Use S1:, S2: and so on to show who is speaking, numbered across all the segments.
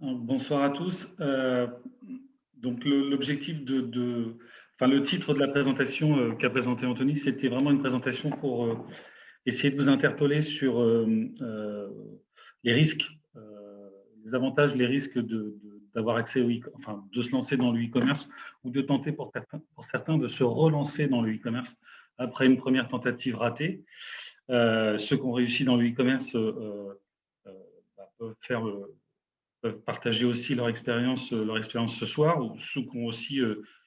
S1: Bonsoir à tous. Donc l'objectif enfin le titre de la présentation qu'a présenté Anthony, c'était vraiment une présentation pour essayer de vous interpeller sur les risques, les avantages, les risques d'avoir accès enfin de se lancer dans le e-commerce ou de tenter pour certains de se relancer dans le e-commerce après une première tentative ratée. Ceux qui ont réussi dans le e-commerce peuvent peuvent partager aussi leur expérience ce soir, ou ceux qui ont aussi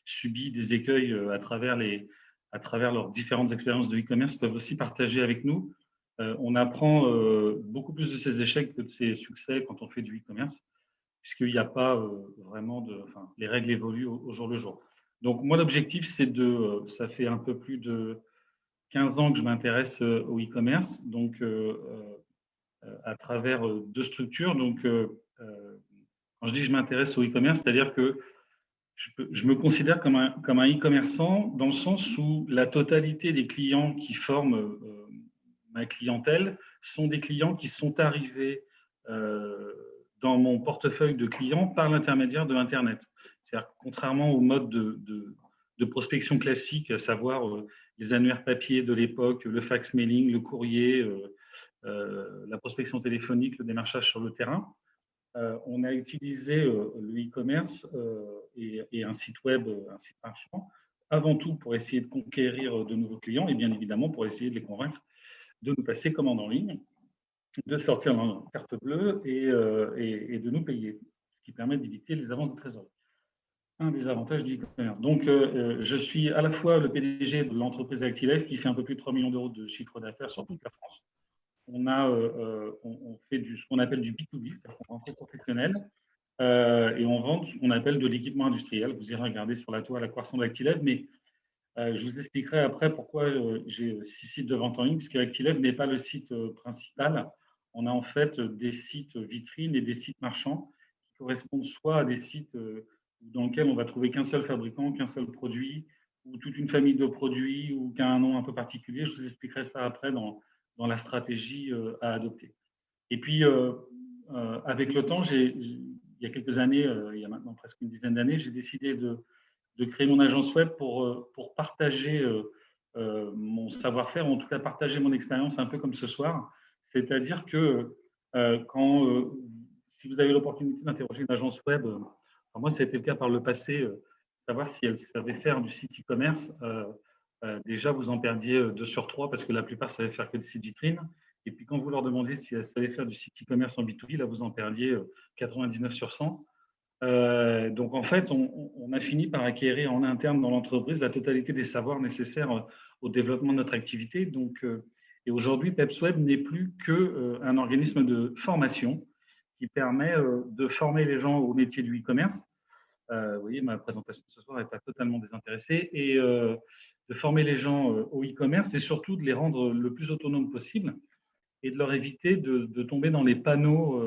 S1: subi des écueils à travers leurs différentes expériences de e-commerce peuvent aussi partager avec nous. On apprend beaucoup plus de ces échecs que de ces succès quand on fait du e-commerce, puisqu'il n'y a pas vraiment enfin, les règles évoluent au jour le jour. Donc, moi, l'objectif, c'est ça fait un peu plus de 15 ans que je m'intéresse au e-commerce, donc à travers deux structures. Donc, quand je dis que je m'intéresse au e-commerce, c'est-à-dire que je me considère comme un e-commerçant dans le sens où la totalité des clients qui forment ma clientèle sont des clients qui sont arrivés dans mon portefeuille de clients par l'intermédiaire de Internet. C'est-à-dire que contrairement au mode de prospection classique, à savoir les annuaires papier de l'époque, le fax mailing, le courrier, la prospection téléphonique, le démarchage sur le terrain, on a utilisé le e-commerce et un site web, un site marchand, avant tout pour essayer de conquérir de nouveaux clients et bien évidemment pour essayer de les convaincre de nous passer commande en ligne, de sortir leur carte bleue et de nous payer, ce qui permet d'éviter les avances de trésorerie. Un des avantages du e-commerce. Donc, je suis à la fois le PDG de l'entreprise ActiveLife qui fait un peu plus de 3 millions d'euros de chiffre d'affaires sur toute la France. On fait ce qu'on appelle du B2B, c'est-à-dire qu'on vend au professionnel, et on vend ce qu'on appelle de l'équipement industriel. Vous irez regarder sur la toile à quoi ressemble Actilev, mais je vous expliquerai après pourquoi j'ai 6 sites de vente en ligne, puisque Actilev n'est pas le site principal. On a en fait des sites vitrines et des sites marchands qui correspondent soit à des sites dans lesquels on va trouver qu'un seul fabricant, qu'un seul produit, ou toute une famille de produits, ou qu'un nom un peu particulier. Je vous expliquerai ça après dans la stratégie à adopter. Et puis, avec le temps, il y a quelques années, il y a maintenant presque une dizaine d'années, j'ai décidé de créer mon agence web pour partager mon savoir-faire, ou en tout cas partager mon expérience un peu comme ce soir. C'est-à-dire que si vous avez l'opportunité d'interroger une agence web, moi, ça a été le cas par le passé, savoir si elle savait faire du site e-commerce. Déjà, vous en perdiez 2 sur 3 parce que la plupart savaient faire que des sites vitrines. Et puis, quand vous leur demandiez si elles savaient faire du site e-commerce en B2B, là, vous en perdiez 99 sur 100. Donc, en fait, on a fini par acquérir en interne dans l'entreprise la totalité des savoirs nécessaires au développement de notre activité. Donc, et aujourd'hui, PepsWeb n'est plus qu'un organisme de formation qui permet de former les gens au métier du e-commerce. Vous voyez, ma présentation de ce soir n'est pas totalement désintéressée. Et de former les gens au e-commerce et surtout de les rendre le plus autonomes possible et de leur éviter de tomber dans les panneaux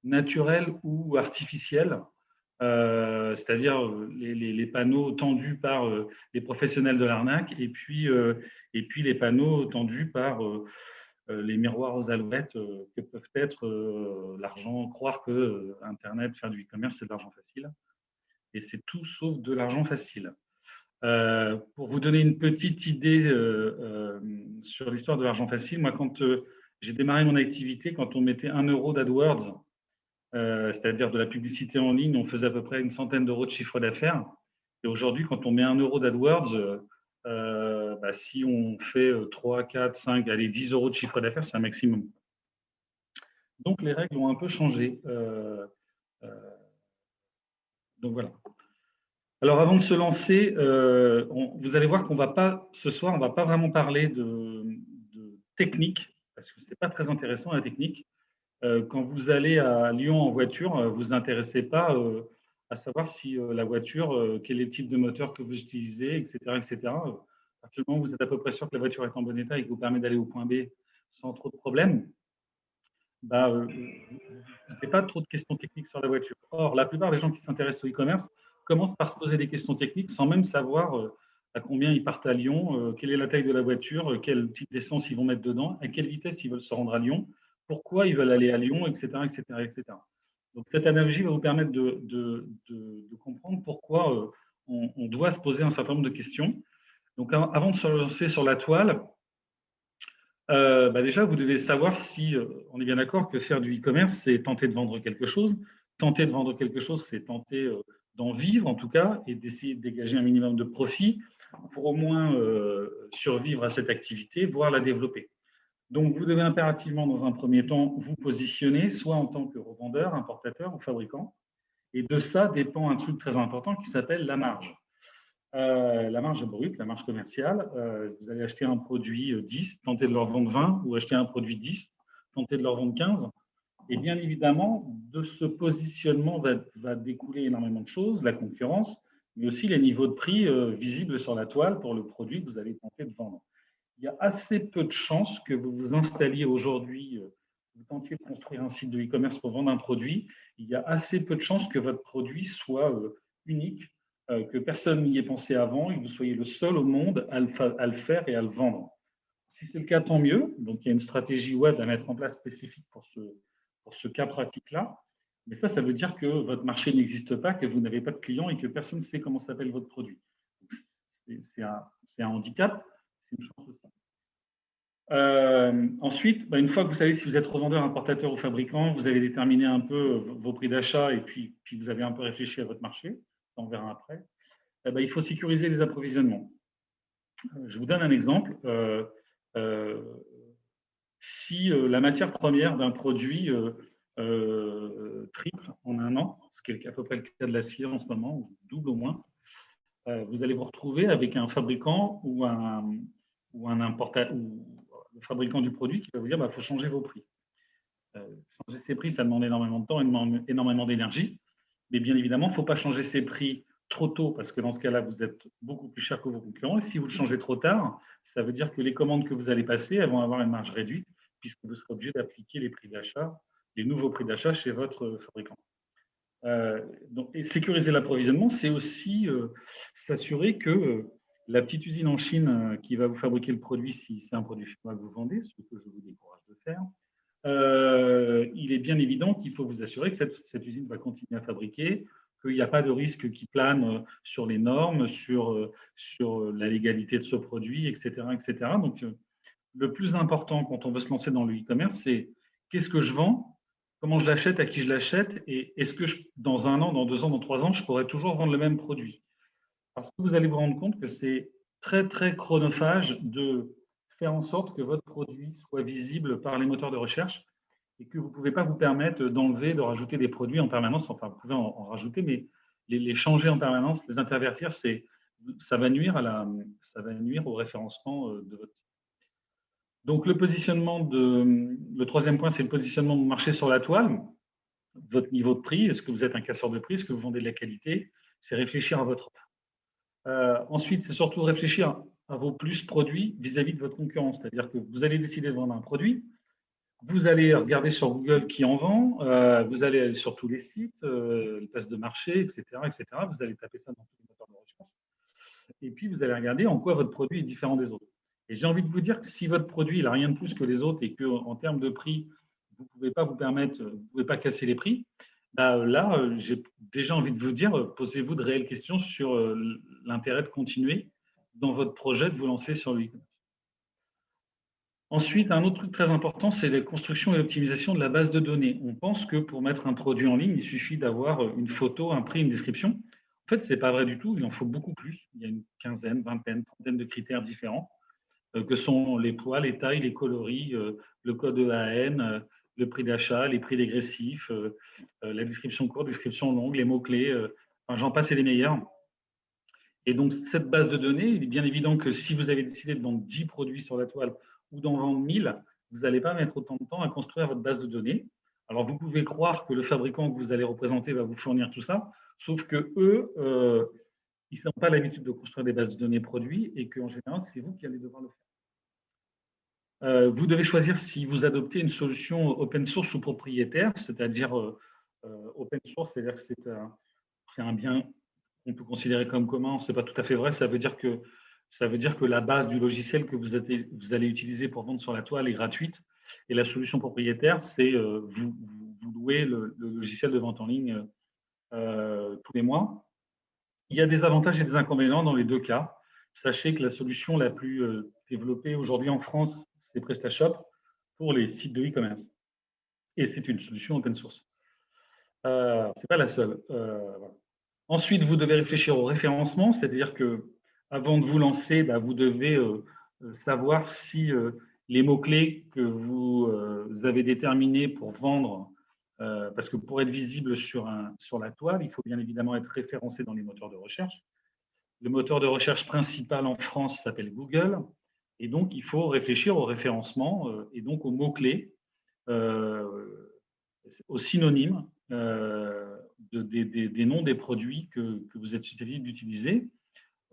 S1: naturels ou artificiels, c'est-à-dire les panneaux tendus par les professionnels de l'arnaque et puis les panneaux tendus par les miroirs aux alouettes que peuvent être l'argent, croire que Internet, faire du e-commerce, c'est de l'argent facile. Et c'est tout sauf de l'argent facile. Pour vous donner une petite idée sur l'histoire de l'argent facile, moi, quand j'ai démarré mon activité, quand on mettait 1 euro d'AdWords, c'est-à-dire de la publicité en ligne, on faisait à peu près une centaine d'euros de chiffre d'affaires. Et aujourd'hui, quand on met 1 euro d'AdWords, si on fait 3, 4, 5, allez, 10 euros de chiffre d'affaires, c'est un maximum. Donc, les règles ont un peu changé. Donc, voilà. Alors, avant de se lancer, vous allez voir qu'on va pas, ce soir, on ne va pas vraiment parler de technique, parce que ce n'est pas très intéressant la technique. Quand vous allez à Lyon en voiture, vous vous intéressez pas à savoir si la voiture, quel est le type de moteur que vous utilisez, etc. etc. À partir du moment où vous êtes à peu près sûr que la voiture est en bon état et qui vous permet d'aller au point B sans trop de problèmes, vous n'avez pas trop de questions techniques sur la voiture. Or, la plupart des gens qui s'intéressent au e-commerce commencent par se poser des questions techniques sans même savoir à combien ils partent à Lyon, quelle est la taille de la voiture, quel type d'essence ils vont mettre dedans, à quelle vitesse ils veulent se rendre à Lyon. pourquoi ils veulent aller à Lyon, etc., etc., etc. Donc, cette analogie va vous permettre de comprendre pourquoi on doit se poser un certain nombre de questions. Donc, avant de se lancer sur la toile, déjà, vous devez savoir si on est bien d'accord que faire du e-commerce, c'est tenter de vendre quelque chose. Tenter de vendre quelque chose, c'est tenter d'en vivre, en tout cas, et d'essayer de dégager un minimum de profit pour au moins survivre à cette activité, voire la développer. Donc, vous devez impérativement, dans un premier temps, vous positionner, soit en tant que revendeur, importateur ou fabricant. Et de ça dépend un truc très important qui s'appelle la marge. La marge brute, la marge commerciale. Vous allez acheter un produit 10, tenter de leur vendre 20, ou acheter un produit 10, tenter de leur vendre 15. Et bien évidemment, de ce positionnement va découler énormément de choses, la concurrence, mais aussi les niveaux de prix visibles sur la toile pour le produit que vous allez tenter de vendre. Il y a assez peu de chances que vous vous installiez aujourd'hui, vous tentiez de construire un site de e-commerce pour vendre un produit. Il y a assez peu de chances que votre produit soit unique, que personne n'y ait pensé avant et que vous soyez le seul au monde à le faire et à le vendre. Si c'est le cas, tant mieux. Donc, il y a une stratégie web à mettre en place spécifique pour ce cas pratique-là. Mais ça veut dire que votre marché n'existe pas, que vous n'avez pas de clients et que personne ne sait comment s'appelle votre produit. C'est un handicap, c'est une chance aussi. Ensuite, une fois que vous savez si vous êtes revendeur, importateur ou fabricant, vous avez déterminé un peu vos prix d'achat et puis vous avez un peu réfléchi à votre marché, on verra après, il faut sécuriser les approvisionnements. Je vous donne un exemple. Si la matière première d'un produit triple en un an, ce qui est à peu près le cas de l'acier en ce moment, ou double au moins, vous allez vous retrouver avec un fabricant ou un importateur, ou le fabricant du produit qui va vous dire il faut changer vos prix. Changer ses prix, ça demande énormément de temps, énormément d'énergie. Mais bien évidemment, il ne faut pas changer ses prix trop tôt parce que dans ce cas-là, vous êtes beaucoup plus cher que vos concurrents. Et si vous le changez trop tard, ça veut dire que les commandes que vous allez passer, elles vont avoir une marge réduite puisque vous serez obligé d'appliquer les prix d'achat, les nouveaux prix d'achat chez votre fabricant. Et sécuriser l'approvisionnement, c'est aussi s'assurer que la petite usine en Chine qui va vous fabriquer le produit, si c'est un produit chinois que vous vendez, ce que je vous décourage de faire, il est bien évident qu'il faut vous assurer que cette usine va continuer à fabriquer, qu'il n'y a pas de risque qui plane sur les normes, sur la légalité de ce produit, etc. etc. Donc, le plus important quand on veut se lancer dans le e-commerce, c'est qu'est-ce que je vends, comment je l'achète, à qui je l'achète, et est-ce que dans 1 an, dans 2 ans, dans 3 ans, je pourrais toujours vendre le même produit. Parce que vous allez vous rendre compte que c'est très, très chronophage de faire en sorte que votre produit soit visible par les moteurs de recherche et que vous ne pouvez pas vous permettre d'enlever, de rajouter des produits en permanence. Enfin, vous pouvez en rajouter, mais les changer en permanence, les intervertir, ça va nuire au référencement de votre site. Donc, le troisième point, c'est le positionnement du marché sur la toile, votre niveau de prix. Est-ce que vous êtes un casseur de prix? Est-ce que vous vendez de la qualité? C'est réfléchir à votre offre. Ensuite, c'est surtout réfléchir à vos plus produits vis-à-vis de votre concurrence. C'est-à-dire que vous allez décider de vendre un produit, vous allez regarder sur Google qui en vend, vous allez aller sur tous les sites, les places de marché, etc., etc. Vous allez taper ça dans tous les moteurs de recherche. Et puis, vous allez regarder en quoi votre produit est différent des autres. Et j'ai envie de vous dire que si votre produit n'a rien de plus que les autres et qu'en termes de prix, vous ne pouvez pas vous permettre, vous ne pouvez pas casser les prix, là, j'ai déjà envie de vous dire, posez-vous de réelles questions sur l'intérêt de continuer dans votre projet de vous lancer sur le e-commerce. Ensuite, un autre truc très important, c'est la construction et l'optimisation de la base de données. On pense que pour mettre un produit en ligne, il suffit d'avoir une photo, un prix, une description. En fait, ce n'est pas vrai du tout, il en faut beaucoup plus. Il y a une quinzaine, vingtaine, trentaine de critères différents, que sont les poids, les tailles, les coloris, le code EAN, le prix d'achat, les prix dégressifs, la description courte, description longue, les mots-clés, j'en passe et les meilleurs. Et donc, cette base de données, il est bien évident que si vous avez décidé de vendre 10 produits sur la toile ou d'en vendre 1000, vous n'allez pas mettre autant de temps à construire votre base de données. Alors, vous pouvez croire que le fabricant que vous allez représenter va vous fournir tout ça, sauf que eux, ils n'ont pas l'habitude de construire des bases de données produits et qu'en général, c'est vous qui allez devoir le faire. Vous devez choisir si vous adoptez une solution open source ou propriétaire, c'est-à-dire open source, c'est-à-dire que c'est un bien qu'on peut considérer comme commun. Ce n'est pas tout à fait vrai. Ça veut dire que la base du logiciel que vous allez utiliser pour vendre sur la toile est gratuite. Et la solution propriétaire, c'est vous louez le logiciel de vente en ligne tous les mois. Il y a des avantages et des inconvénients dans les deux cas. Sachez que la solution la plus développée aujourd'hui en France, c'est PrestaShop pour les sites de e-commerce. Et c'est une solution open source. Ce n'est pas la seule. Voilà. Ensuite, vous devez réfléchir au référencement, c'est-à-dire que avant de vous lancer, vous devez savoir si les mots-clés que vous avez déterminés pour vendre, parce que pour être visible sur la toile, il faut bien évidemment être référencé dans les moteurs de recherche. Le moteur de recherche principal en France s'appelle Google, et donc il faut réfléchir au référencement et donc aux mots-clés, aux synonymes des noms des produits que vous êtes susceptible d'utiliser.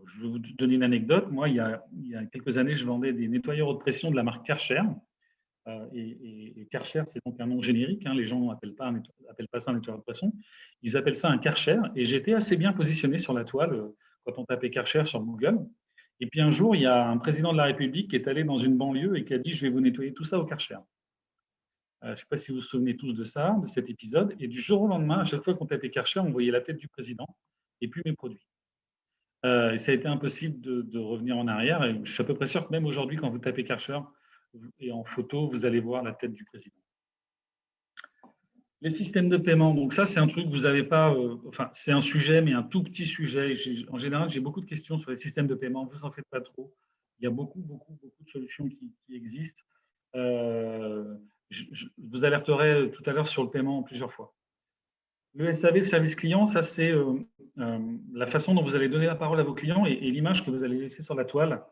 S1: Je vais vous donner une anecdote. Moi, il y a quelques années, je vendais des nettoyeurs haute pression de la marque Karcher. Et Karcher, c'est donc un nom générique. Les gens n'appellent pas ça un nettoyeur haute pression. Ils appellent ça un Karcher. Et j'étais assez bien positionné sur la toile quand on tapait Karcher sur Google. Et puis un jour, il y a un président de la République qui est allé dans une banlieue et qui a dit « Je vais vous nettoyer tout ça au Karcher ». Je ne sais pas si vous vous souvenez tous de ça, de cet épisode. Et du jour au lendemain, à chaque fois qu'on tapait Karcher, on voyait la tête du président et plus mes produits. Et ça a été impossible de revenir en arrière. Et je suis à peu près sûr que même aujourd'hui, quand vous tapez Karcher et en photo, vous allez voir la tête du président. Les systèmes de paiement, donc ça, c'est un truc que vous n'avez pas. Enfin, c'est un sujet, mais un tout petit sujet. En général, j'ai beaucoup de questions sur les systèmes de paiement. Vous en faites pas trop. Il y a beaucoup de solutions qui existent. Je vous alerterai tout à l'heure sur le paiement plusieurs fois. Le SAV, service client, ça c'est la façon dont vous allez donner la parole à vos clients et l'image que vous allez laisser sur la toile.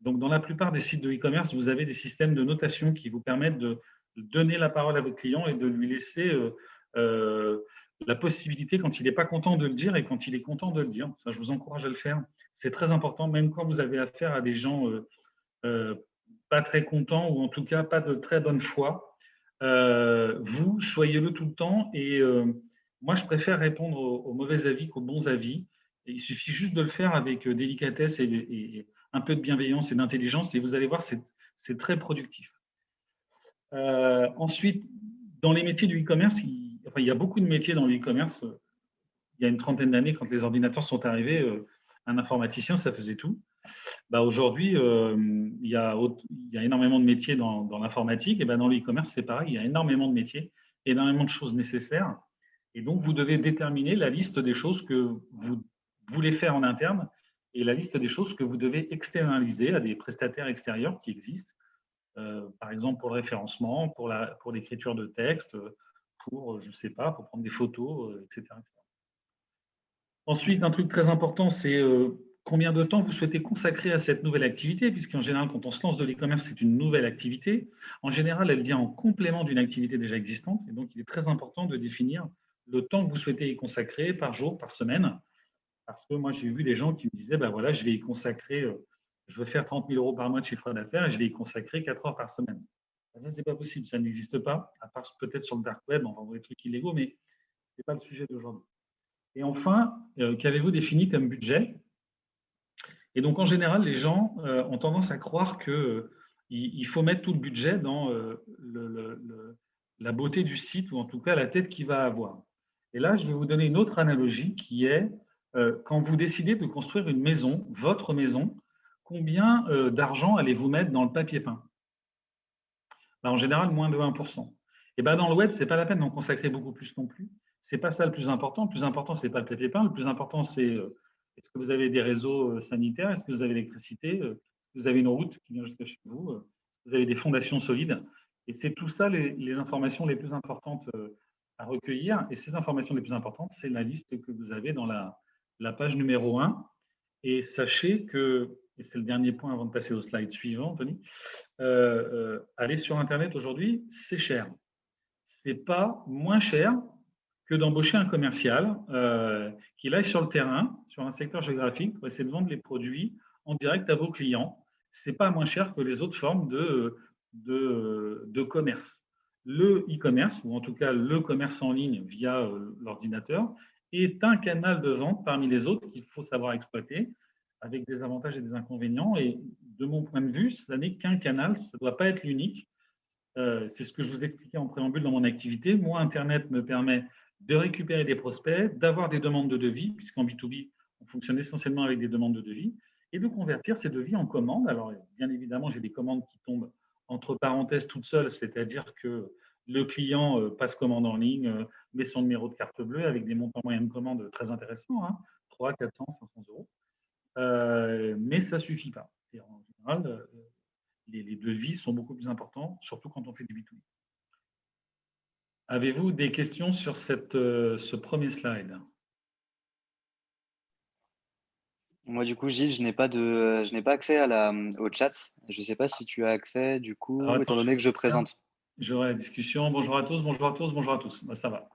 S1: Donc, dans la plupart des sites de e-commerce, vous avez des systèmes de notation qui vous permettent de donner la parole à votre client et de lui laisser la possibilité, quand il n'est pas content de le dire et quand il est content de le dire. Ça, je vous encourage à le faire. C'est très important, même quand vous avez affaire à des gens pas très contents ou en tout cas pas de très bonne foi. Vous, soyez-le tout le temps et moi, je préfère répondre aux mauvais avis qu'aux bons avis. Et il suffit juste de le faire avec délicatesse et un peu de bienveillance et d'intelligence et vous allez voir, c'est très productif. Ensuite, dans les métiers du e-commerce, il y a beaucoup de métiers dans le e-commerce. Il y a une trentaine d'années, quand les ordinateurs sont arrivés, un informaticien, ça faisait tout. Aujourd'hui, il y a énormément de métiers dans l'informatique. Et dans le e-commerce, c'est pareil, il y a énormément de métiers, énormément de choses nécessaires. Et donc, vous devez déterminer la liste des choses que vous voulez faire en interne et la liste des choses que vous devez externaliser à des prestataires extérieurs qui existent, par exemple pour le référencement, pour l'écriture de texte, pour, je ne sais pas, pour prendre des photos, etc. Ensuite, un truc très important, c'est combien de temps vous souhaitez consacrer à cette nouvelle activité, puisqu'en général, quand on se lance de l'e-commerce, c'est une nouvelle activité. En général, elle vient en complément d'une activité déjà existante, et donc il est très important de définir le temps que vous souhaitez y consacrer par jour, par semaine, parce que moi, j'ai vu des gens qui me disaient, voilà, je vais y consacrer, je veux faire 30 000 € par mois de chiffre d'affaires et je vais y consacrer 4 heures par semaine. Ça, c'est pas possible, ça n'existe pas, à part peut-être sur le dark web, on vend des trucs illégaux, mais ce n'est pas le sujet d'aujourd'hui. Et enfin, qu'avez-vous défini comme budget? Et donc, en général, les gens ont tendance à croire qu'il faut mettre tout le budget dans la beauté du site, ou en tout cas la tête qu'il va avoir. Et là, je vais vous donner une autre analogie qui est quand vous décidez de construire une maison, votre maison, combien d'argent allez-vous mettre dans le papier peint? En général, moins de 1%. Et dans le web, ce n'est pas la peine d'en consacrer beaucoup plus non plus. Ce n'est pas ça le plus important. Le plus important, ce n'est pas le papier peint. Le plus important, c'est est-ce que vous avez des réseaux sanitaires? Est-ce que vous avez l'électricité? Est-ce que vous avez une route qui vient jusqu'à chez vous? Est-ce que vous avez des fondations solides? Et c'est tout ça les informations les plus importantes à recueillir. Et ces informations les plus importantes, c'est la liste que vous avez dans la page numéro 1. Et sachez que, et c'est le dernier point avant de passer au slide suivant, Tony, aller sur Internet aujourd'hui, c'est cher. Ce n'est pas moins cher que d'embaucher un commercial qui aille sur le terrain, sur un secteur géographique, pour essayer de vendre les produits en direct à vos clients. Ce n'est pas moins cher que les autres formes de commerce. Le e-commerce, ou en tout cas le commerce en ligne via l'ordinateur, est un canal de vente parmi les autres qu'il faut savoir exploiter, avec des avantages et des inconvénients. Et de mon point de vue, ça n'est qu'un canal, ça ne doit pas être l'unique. c'est ce que je vous expliquais en préambule dans mon activité. Moi, Internet me permet de récupérer des prospects, d'avoir des demandes de devis, puisqu'en B2B, on fonctionne essentiellement avec des demandes de devis, et de convertir ces devis en commandes. Alors, bien évidemment, j'ai des commandes qui tombent entre parenthèses toutes seules, c'est-à-dire que le client passe commande en ligne, met son numéro de carte bleue avec des montants moyens de commande très intéressants, hein, 300, 400, 500 euros. Mais ça ne suffit pas. Et en général, les devis sont beaucoup plus importants, surtout quand on fait du B2B. Avez-vous des questions sur ce premier slide?
S2: Moi, du coup, Gilles, je n'ai pas accès au chat. Je ne sais pas si tu as accès, du coup,
S1: Alors, attends,
S2: étant donné que je présente.
S1: j'aurai la discussion. Bonjour à tous, bonjour à tous, bonjour à tous. Bah, ça va.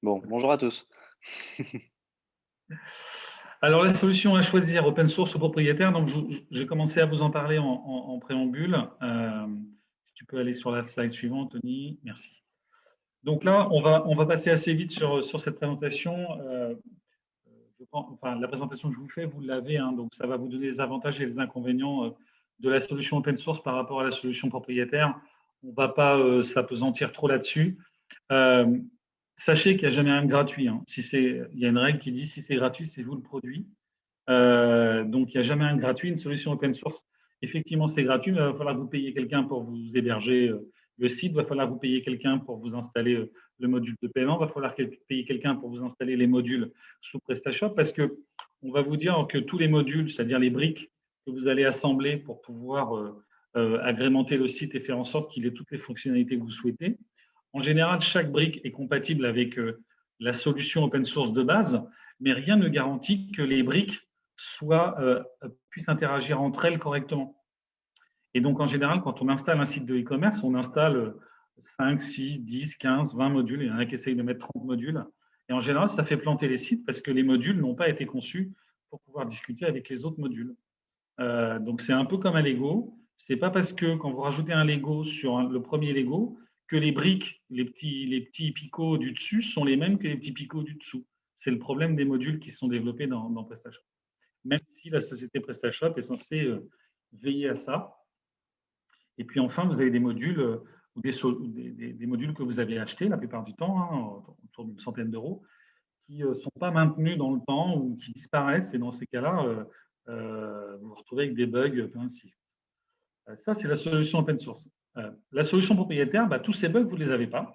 S2: Bon, bonjour à tous.
S1: Alors, la solution à choisir, open source ou propriétaire, donc j'ai commencé à vous en parler en préambule. Si tu peux aller sur la slide suivante, Tony, merci. Donc là, on va passer assez vite sur cette présentation. Enfin, la présentation que je vous fais, vous l'avez, hein, donc ça va vous donner les avantages et les inconvénients de la solution open source par rapport à la solution propriétaire. On ne va pas s'apesantir trop là-dessus. Sachez qu'il n'y a jamais rien de gratuit. Hein. Il y a une règle qui dit si c'est gratuit, c'est vous le produit. Donc, il n'y a jamais rien de gratuit. Une solution open source, effectivement, c'est gratuit, mais il va falloir vous payer quelqu'un pour vous héberger le site, il va falloir vous payer quelqu'un pour vous installer le module de paiement, il va falloir payer quelqu'un pour vous installer les modules sous PrestaShop, parce qu'on va vous dire que tous les modules, c'est-à-dire les briques que vous allez assembler pour pouvoir agrémenter le site et faire en sorte qu'il ait toutes les fonctionnalités que vous souhaitez. En général, chaque brique est compatible avec la solution open source de base, mais rien ne garantit que les briques puissent interagir entre elles correctement. Et donc, en général, quand on installe un site de e-commerce, on installe 5, 6, 10, 15, 20 modules. Il y en a qui essayent de mettre 30 modules. Et en général, ça fait planter les sites parce que les modules n'ont pas été conçus pour pouvoir discuter avec les autres modules. Donc, c'est un peu comme un Lego. Ce n'est pas parce que quand vous rajoutez un Lego sur le premier Lego que les briques, les petits picots du dessus sont les mêmes que les petits picots du dessous. C'est le problème des modules qui sont développés dans PrestaShop. Même si la société PrestaShop est censée veiller à ça. Et puis enfin, vous avez des modules ou des modules que vous avez achetés la plupart du temps, hein, autour d'une centaine d'euros, qui ne sont pas maintenus dans le temps ou qui disparaissent. Et dans ces cas-là, vous vous retrouvez avec des bugs plein de sites. Ça, c'est la solution open source. La solution propriétaire, tous ces bugs, vous ne les avez pas,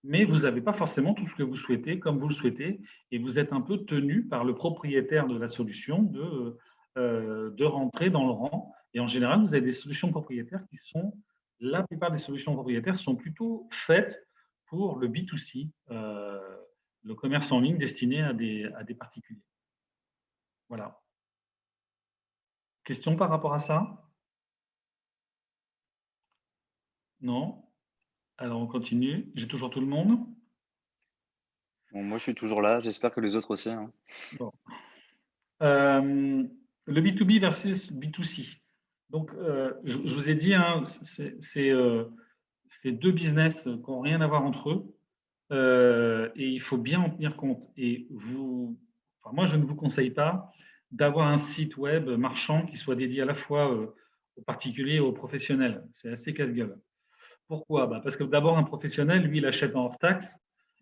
S1: mais vous n'avez pas forcément tout ce que vous souhaitez, comme vous le souhaitez, et vous êtes un peu tenu par le propriétaire de la solution de rentrer dans le rang. Et en général, vous avez des solutions propriétaires la plupart des solutions propriétaires sont plutôt faites pour le B2C, le commerce en ligne destiné à des particuliers. Voilà. Question par rapport à ça? Non? Alors, on continue. J'ai toujours tout le monde?
S2: Bon, moi, je suis toujours là. J'espère que les autres aussi. Hein.
S1: Bon. Le B2B versus B2C. Donc, je vous ai dit, hein, c'est deux business qui n'ont rien à voir entre eux et il faut bien en tenir compte. Et moi, je ne vous conseille pas d'avoir un site web marchand qui soit dédié à la fois aux particuliers et aux professionnels. C'est assez casse-gueule. Pourquoi? Parce que d'abord, un professionnel, lui, il achète en hors-taxe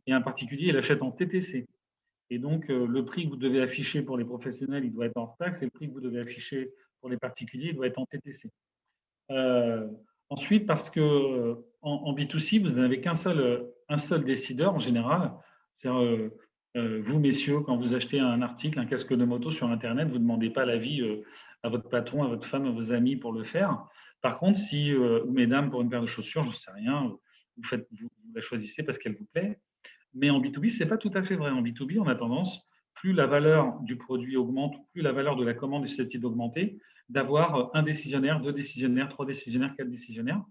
S1: et un particulier, il achète en TTC. Et donc, le prix que vous devez afficher pour les professionnels, il doit être en hors-taxe et le prix que vous devez afficher pour les particuliers, il doit être en TTC. Ensuite, parce que en B2C, vous n'avez qu'un un seul décideur en général. C'est-à-dire, vous, messieurs, quand vous achetez un article, un casque de moto sur Internet, vous ne demandez pas l'avis à votre patron, à votre femme, à vos amis pour le faire. Par contre, si, ou mesdames, pour une paire de chaussures, je ne sais rien, vous la choisissez parce qu'elle vous plaît. Mais en B2B, ce n'est pas tout à fait vrai. En B2B, on a tendance, plus la valeur du produit augmente, plus la valeur de la commande est susceptible d'augmenter, d'avoir un décisionnaire, deux décisionnaires, trois décisionnaires, quatre décisionnaires.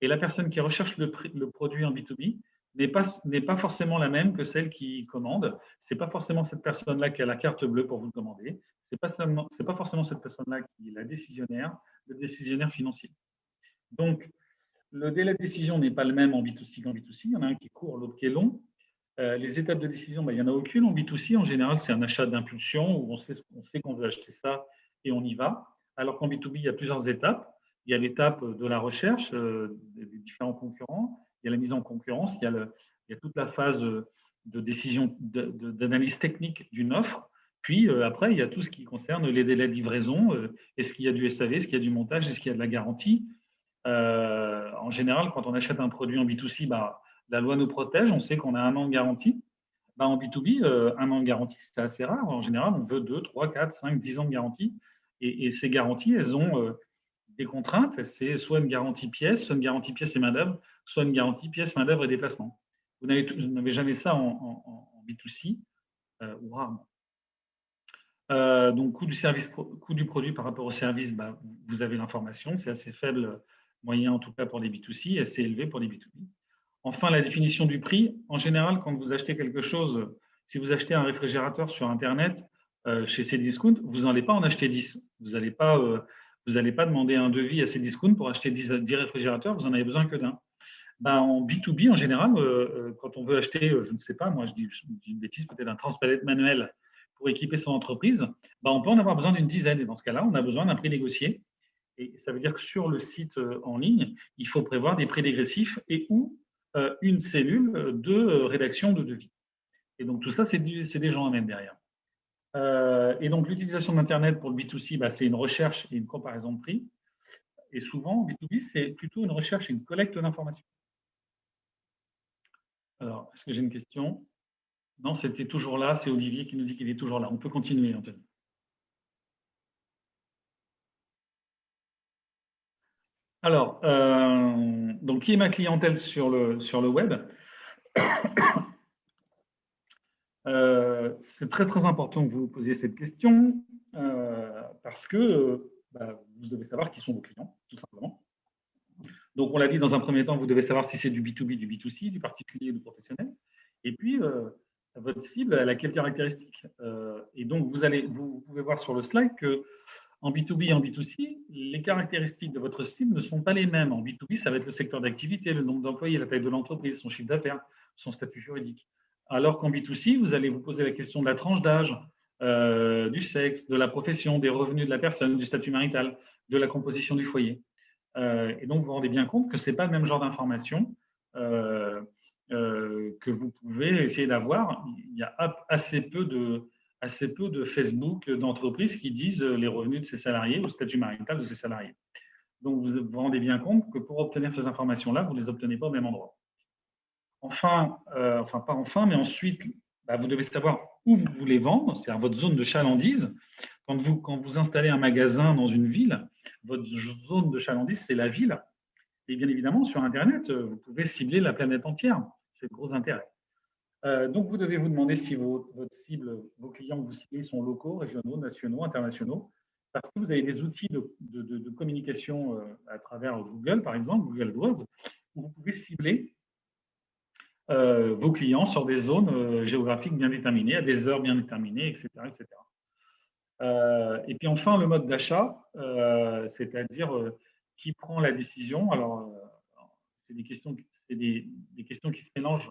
S1: Et la personne qui recherche le produit en B2B n'est pas forcément la même que celle qui commande. Ce n'est pas forcément cette personne-là qui a la carte bleue pour vous le commander. Ce n'est pas forcément cette personne-là qui est le décisionnaire financier. Donc, le délai de décision n'est pas le même en B2C qu'en B2C. Il y en a un qui est court, l'autre qui est long. Les étapes de décision, il n'y en a aucune. En B2C, en général, c'est un achat d'impulsion où on sait qu'on veut acheter ça et on y va. Alors qu'en B2B, il y a plusieurs étapes. il y a l'étape de la recherche des différents concurrents, il y a la mise en concurrence, il y a toute la phase de décision, d'analyse technique d'une offre. Puis après, il y a tout ce qui concerne les délais de livraison. Est-ce qu'il y a du SAV, est-ce qu'il y a du montage, est-ce qu'il y a de la garantie? En général, quand on achète un produit en B2C, bah, la loi nous protège, on sait qu'on a 1 an de garantie. Bah, en B2B, 1 an de garantie, c'est assez rare. En général, on veut 2, 3, 4, 5, 10 ans de garantie. Et ces garanties, elles ont des contraintes. C'est soit une garantie pièce, soit une garantie pièce et main-d'œuvre, soit une garantie pièce, main-d'œuvre et déplacement. Vous n'avez jamais ça en B2C, ou rarement. Donc, coût du produit par rapport au service, bah, vous avez l'information, c'est assez faible, moyen en tout cas pour les B2C, et assez élevé pour les B2B. Enfin, la définition du prix. En général, quand vous achetez quelque chose, si vous achetez un réfrigérateur sur Internet, chez Cdiscount, vous n'allez pas en acheter 10. Vous n'allez pas demander un devis à Cdiscount pour acheter 10 réfrigérateurs, vous n'en avez besoin que d'un. Ben, en B2B, en général, quand on veut acheter, je ne sais pas, moi je dis une bêtise, peut-être un transpalette manuel pour équiper son entreprise, ben, on peut en avoir besoin d'une dizaine. Et dans ce cas-là, on a besoin d'un prix négocié. Et ça veut dire que sur le site en ligne, il faut prévoir des prix dégressifs et ou une cellule de rédaction de devis. Et donc tout ça, c'est des gens à mettre derrière. Et donc l'utilisation d'Internet pour le B2C, bah, c'est une recherche et une comparaison de prix. Et souvent, B2B, c'est plutôt une recherche et une collecte d'informations. Alors, est-ce que j'ai une question? Non, c'était toujours là. C'est Olivier qui nous dit qu'il est toujours là. On peut continuer, Anthony. Alors, donc, qui est ma clientèle sur le web? C'est très, très important que vous vous posiez cette question parce que bah, vous devez savoir qui sont vos clients, tout simplement. Donc, on l'a dit dans un premier temps, vous devez savoir si c'est du B2B, du B2C, du particulier ou du professionnel. Et puis, votre cible, elle a quelles caractéristiques? Et donc, vous pouvez voir sur le slide que en B2B et en B2C, les caractéristiques de votre cible ne sont pas les mêmes. En B2B, ça va être le secteur d'activité, le nombre d'employés, la taille de l'entreprise, son chiffre d'affaires, son statut juridique. Alors qu'en B2C, vous allez vous poser la question de la tranche d'âge, du sexe, de la profession, des revenus de la personne, du statut marital, de la composition du foyer. Et donc, vous vous rendez bien compte que ce n'est pas le même genre d'information que vous pouvez essayer d'avoir. Il y a assez peu de Facebook, d'entreprises qui disent les revenus de ses salariés ou le statut marital de ses salariés. Donc, vous vous rendez bien compte que pour obtenir ces informations-là, vous ne les obtenez pas au même endroit. Enfin, pas enfin, mais ensuite, bah, vous devez savoir où vous voulez vendre, c'est-à-dire votre zone de chalandise. Quand vous installez un magasin dans une ville, votre zone de chalandise, c'est la ville. Et bien évidemment, sur Internet, vous pouvez cibler la planète entière. C'est le gros intérêt. Donc, vous devez vous demander si votre cible, vos clients que vous ciblez sont locaux, régionaux, nationaux, internationaux, parce que vous avez des outils de communication à travers Google, par exemple, Google AdWords, où vous pouvez cibler vos clients sur des zones géographiques bien déterminées, à des heures bien déterminées, etc. etc. Et puis enfin, le mode d'achat, c'est-à-dire qui prend la décision. Alors, c'est des questions qui se mélangent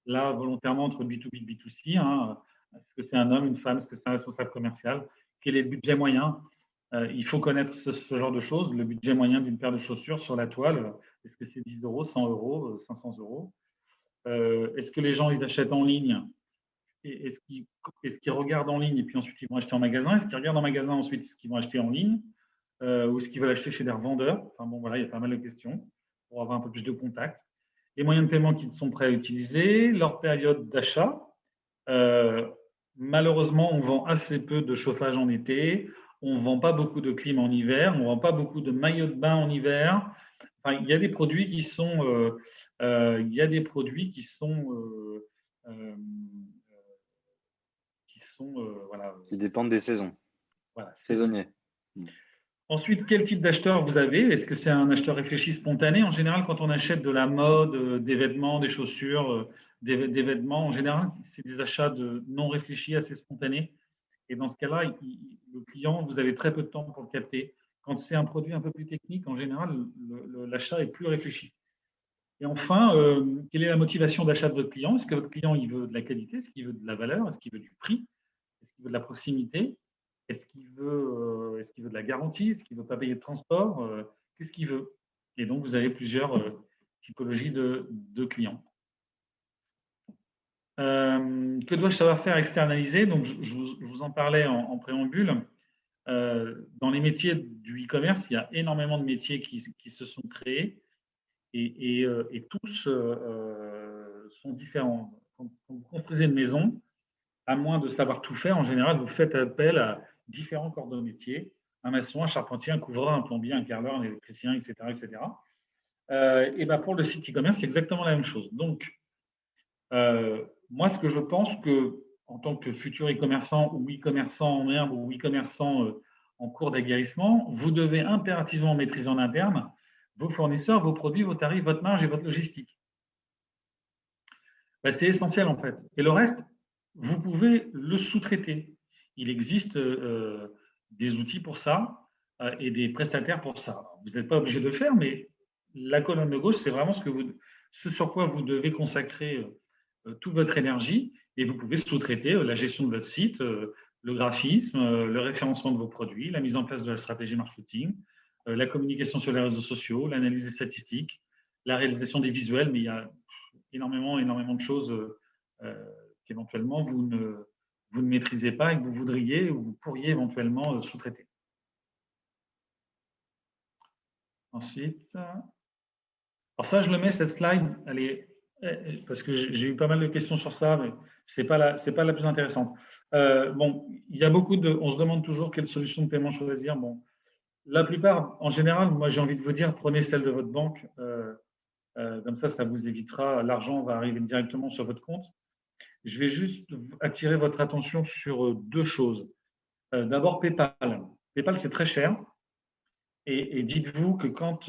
S1: là volontairement entre B2B et B2C. Hein. Est-ce que c'est un homme, une femme? Est-ce que c'est un responsable commercial? Quel est le budget moyen? Il faut connaître ce genre de choses. Le budget moyen d'une paire de chaussures sur la toile, est-ce que c'est 10 euros, 100 euros, 500 euros? Est-ce que les gens ils achètent en ligne? Est-ce qu'ils regardent en ligne et puis ensuite ils vont acheter en magasin? Est-ce qu'ils regardent en magasin ensuite, est-ce qu'ils vont acheter en ligne? Ou est-ce qu'ils veulent acheter chez des revendeurs? Enfin bon, voilà, il y a pas mal de questions pour avoir un peu plus de contact. Les moyens de paiement qu'ils sont prêts à utiliser, leur période d'achat. Malheureusement, on vend assez peu de chauffage en été, on ne vend pas beaucoup de clim en hiver, on ne vend pas beaucoup de maillots de bain en hiver. Enfin, il y a des produits qui sont, voilà.
S2: Qui dépendent des saisons.
S1: Voilà,
S2: saisonniers.
S1: Ensuite, quel type d'acheteur vous avez? Est-ce que c'est un acheteur réfléchi spontané? En général, quand on achète de la mode, des vêtements, des chaussures, des vêtements, en général, c'est des achats non réfléchis, assez spontanés. Et dans ce cas-là, le client, vous avez très peu de temps pour le capter. Quand c'est un produit un peu plus technique, en général, l'achat est plus réfléchi. Et enfin, quelle est la motivation d'achat de votre client? Est-ce que votre client il veut de la qualité? Est-ce qu'il veut de la valeur? Est-ce qu'il veut du prix? Est-ce qu'il veut de la proximité? Est-ce qu'il veut de la garantie? Est-ce qu'il ne veut pas payer de transport? qu'est-ce qu'il veut. Et donc, vous avez plusieurs typologies de clients. Que dois-je savoir faire externaliser? Donc, je vous en parlais en préambule. Dans les métiers du e-commerce, il y a énormément de métiers qui se sont créés et tous sont différents. Quand vous construisez une maison, à moins de savoir tout faire, en général, vous faites appel à différents corps de métier, un maçon, un charpentier, un couvreur, un plombier, un carreleur, un électricien, etc. etc. Et ben pour le site e-commerce, c'est exactement la même chose. Donc, moi, ce que je pense que, en tant que futur e-commerçant ou e-commerçant en herbe ou e-commerçant en cours d'aguerrissement, vous devez impérativement maîtriser en interne vos fournisseurs, vos produits, vos tarifs, votre marge et votre logistique. Ben, c'est essentiel en fait. Et le reste, vous pouvez le sous-traiter. Il existe des outils pour ça et des prestataires pour ça. Vous n'êtes pas obligé de le faire, mais la colonne de gauche, c'est vraiment ce sur quoi vous devez consacrer toute votre énergie et vous pouvez sous-traiter la gestion de votre site, le graphisme, le référencement de vos produits, la mise en place de la stratégie marketing, la communication sur les réseaux sociaux, l'analyse des statistiques, la réalisation des visuels, mais il y a énormément de choses qu'éventuellement vous ne maîtrisez pas et que vous voudriez ou vous pourriez éventuellement sous-traiter. Ensuite, alors ça, je le mets, cette slide, elle est, parce que j'ai eu pas mal de questions sur ça, mais ce n'est pas la plus intéressante. Bon, il y a on se demande toujours quelle solution de paiement choisir. Bon, la plupart, en général, moi j'ai envie de vous dire, prenez celle de votre banque. Comme ça vous évitera, l'argent va arriver directement sur votre compte. Je vais juste attirer votre attention sur deux choses. D'abord, PayPal. PayPal, c'est très cher. Et dites-vous que quand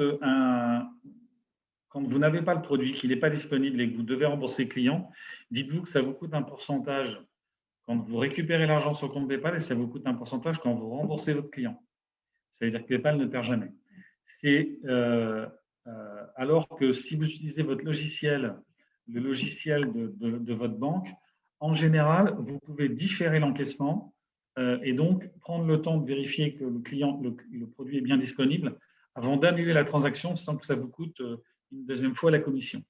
S1: vous n'avez pas le produit, qu'il n'est pas disponible et que vous devez rembourser le client, dites-vous que ça vous coûte un pourcentage quand vous récupérez l'argent sur le compte PayPal et ça vous coûte un pourcentage quand vous remboursez votre client. Ça veut dire que PayPal ne perd jamais. C'est alors que si vous utilisez votre logiciel, le logiciel de votre banque, en général, vous pouvez différer l'encaissement et donc prendre le temps de vérifier que le produit est bien disponible avant d'annuler la transaction sans que ça vous coûte une deuxième fois la commission.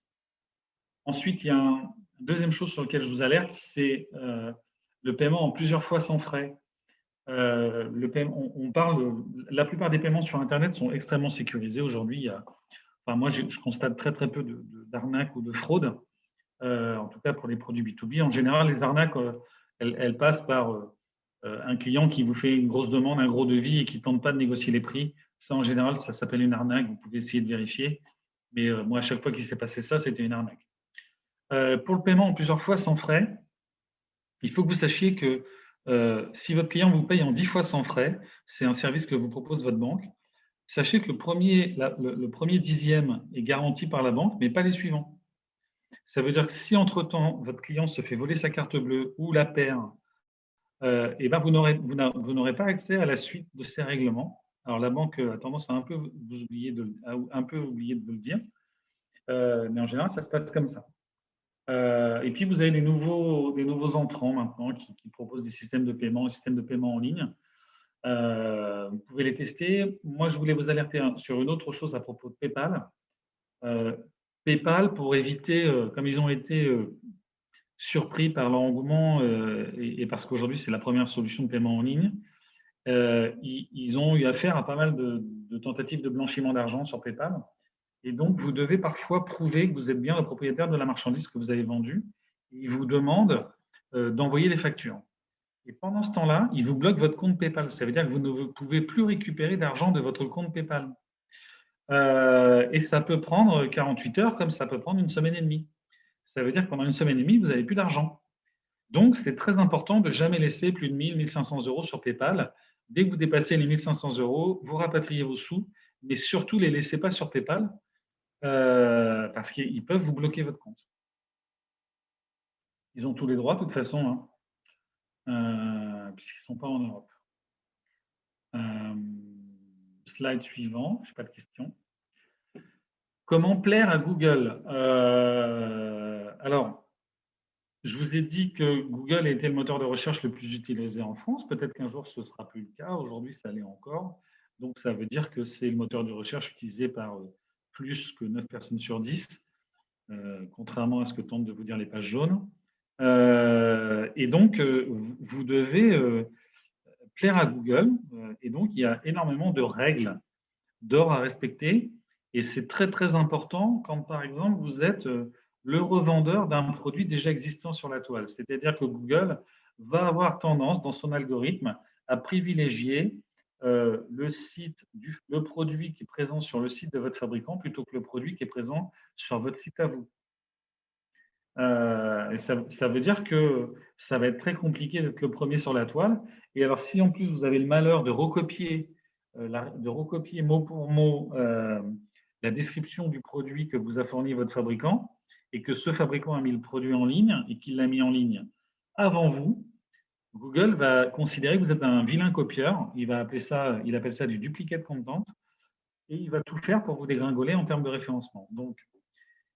S1: Ensuite, il y a une deuxième chose sur laquelle je vous alerte, c'est le paiement en plusieurs fois sans frais. La plupart des paiements sur Internet sont extrêmement sécurisés aujourd'hui. Moi, je constate très peu d'arnaques ou de fraudes, en tout cas pour les produits B2B. En général, les arnaques, elles passent par un client qui vous fait une grosse demande, un gros devis et qui ne tente pas de négocier les prix. Ça, en général, ça s'appelle une arnaque. Vous pouvez essayer de vérifier. Mais moi, à chaque fois qu'il s'est passé ça, c'était une arnaque. Pour le paiement en plusieurs fois sans frais, il faut que vous sachiez que si votre client vous paye en 10 fois sans frais, c'est un service que vous propose votre banque. Sachez que le premier dixième est garanti par la banque, mais pas les suivants. Ça veut dire que si entre-temps, votre client se fait voler sa carte bleue ou la perd, et ben vous n'aurez pas accès à la suite de ces règlements. Alors, la banque a tendance à un peu oublier de vous le dire, mais en général, ça se passe comme ça. Et puis, vous avez des nouveaux entrants maintenant qui proposent des systèmes de paiement en ligne. Vous pouvez les tester. Moi, je voulais vous alerter sur une autre chose à propos de PayPal. PayPal, pour éviter, comme ils ont été surpris par l'engouement et parce qu'aujourd'hui, c'est la première solution de paiement en ligne, ils ont eu affaire à pas mal de tentatives de blanchiment d'argent sur PayPal. Et donc, vous devez parfois prouver que vous êtes bien le propriétaire de la marchandise que vous avez vendue. Ils vous demandent d'envoyer les factures. Et pendant ce temps-là, ils vous bloquent votre compte PayPal. Ça veut dire que vous ne pouvez plus récupérer d'argent de votre compte PayPal. Et ça peut prendre 48 heures, comme ça peut prendre une semaine et demie. Ça veut dire que pendant une semaine et demie, vous n'avez plus d'argent. Donc, c'est très important de ne jamais laisser plus de 1 000, 1 500 euros sur PayPal. Dès que vous dépassez les 1 500 euros, vous rapatriez vos sous, mais surtout, ne les laissez pas sur PayPal parce qu'ils peuvent vous bloquer votre compte. Ils ont tous les droits, de toute façon, puisqu'ils ne sont pas en Europe. Slide suivant, je n'ai pas de questions. Comment plaire à Google? Alors, je vous ai dit que Google était le moteur de recherche le plus utilisé en France. Peut-être qu'un jour, ce ne sera plus le cas. Aujourd'hui, ça l'est encore. Donc, ça veut dire que c'est le moteur de recherche utilisé par plus que 9 personnes sur 10, contrairement à ce que tentent de vous dire les pages jaunes. Et donc, vous devez plaire à Google. Et donc, il y a énormément de règles d'or à respecter. Et c'est très, très important quand, par exemple, vous êtes le revendeur d'un produit déjà existant sur la toile. C'est-à-dire que Google va avoir tendance, dans son algorithme, à privilégier le produit qui est présent sur le site de votre fabricant plutôt que le produit qui est présent sur votre site à vous. Et ça veut dire que ça va être très compliqué d'être le premier sur la toile. Et alors, si en plus vous avez le malheur de recopier mot pour mot la description du produit que vous a fourni votre fabricant et que ce fabricant a mis le produit en ligne et qu'il l'a mis en ligne avant vous, Google va considérer que vous êtes un vilain copieur. Il appelle ça du duplicate content et il va tout faire pour vous dégringoler en termes de référencement. Donc,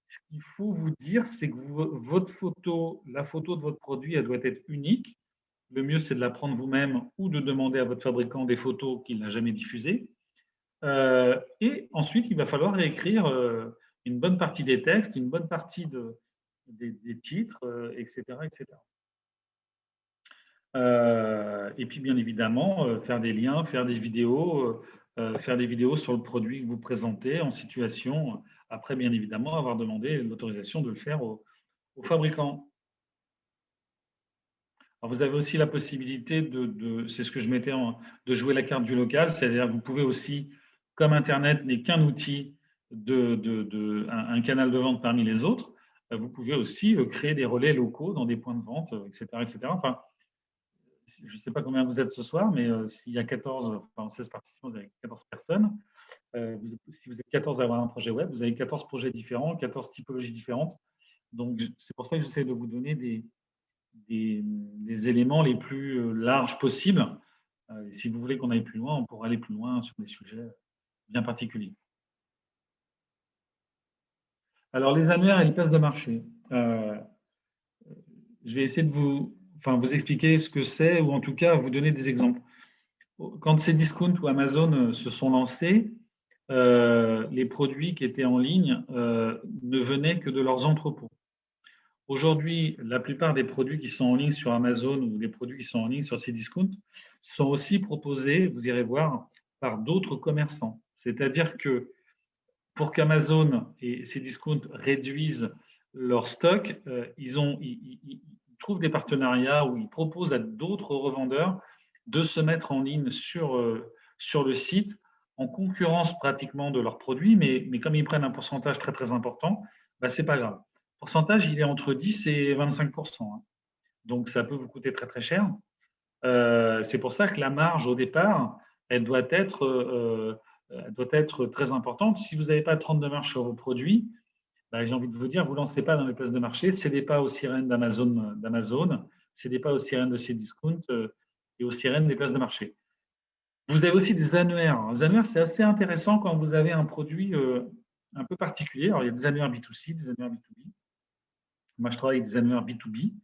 S1: ce qu'il faut vous dire, c'est que votre photo, la photo de votre produit, elle doit être unique. Le mieux, c'est de la prendre vous-même ou de demander à votre fabricant des photos qu'il n'a jamais diffusées. Et ensuite, il va falloir réécrire une bonne partie des textes, une bonne partie des titres, etc., etc. Et puis, bien évidemment, faire des liens, faire des vidéos sur le produit que vous présentez en situation. Après, bien évidemment, avoir demandé l'autorisation de le faire au fabricant. Alors, vous avez aussi la possibilité c'est ce que je mettais de jouer la carte du local, c'est-à-dire que vous pouvez aussi, comme Internet n'est qu'un outil, un canal de vente parmi les autres, vous pouvez aussi créer des relais locaux dans des points de vente, etc., etc. Enfin, je ne sais pas combien vous êtes ce soir, mais s'il y a 16 participants, vous avez 14 personnes. Si vous êtes 14 à avoir un projet web, vous avez 14 projets différents, 14 typologies différentes. Donc, c'est pour ça que j'essaie de vous donner des éléments les plus larges possibles. Si vous voulez qu'on aille plus loin, on pourra aller plus loin sur des sujets bien particuliers. Alors, les annuaires et les places de marché. Je vais essayer de vous expliquer ce que c'est, ou en tout cas vous donner des exemples. Quand Cdiscount ou Amazon se sont lancés, les produits qui étaient en ligne ne venaient que de leurs entrepôts. Aujourd'hui, la plupart des produits qui sont en ligne sur Amazon ou des produits qui sont en ligne sur Cdiscount sont aussi proposés, vous irez voir, par d'autres commerçants. C'est-à-dire que pour qu'Amazon et Cdiscount réduisent leur stock, ils trouvent des partenariats où ils proposent à d'autres revendeurs de se mettre en ligne sur le site en concurrence pratiquement de leurs produits, mais comme ils prennent un pourcentage très très important, ce n'est pas grave. Le pourcentage, il est entre 10 et 25%. Donc, ça peut vous coûter très très cher. C'est pour ça que la marge au départ, elle doit être très importante. Si vous n'avez pas 30 de marge sur vos produits, j'ai envie de vous dire, vous ne lancez pas dans les places de marché, ce n'est pas aux sirènes d'Amazon, ce n'est pas aux sirènes de Cdiscount et aux sirènes des places de marché. Vous avez aussi des annuaires. Les annuaires, c'est assez intéressant quand vous avez un produit un peu particulier. Alors, il y a des annuaires B2C, des annuaires B2B. Moi, je travaille avec des annuaires B2B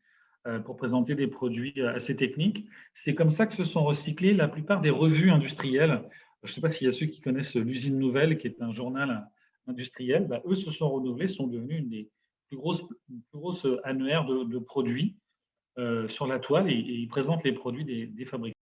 S1: pour présenter des produits assez techniques. C'est comme ça que se sont recyclées la plupart des revues industrielles. Je ne sais pas s'il y a ceux qui connaissent l'Usine Nouvelle, qui est un journal industriel. Eux se sont renouvelés, sont devenus une des plus grosses annuaires de produits sur la toile et ils présentent les produits des fabricants.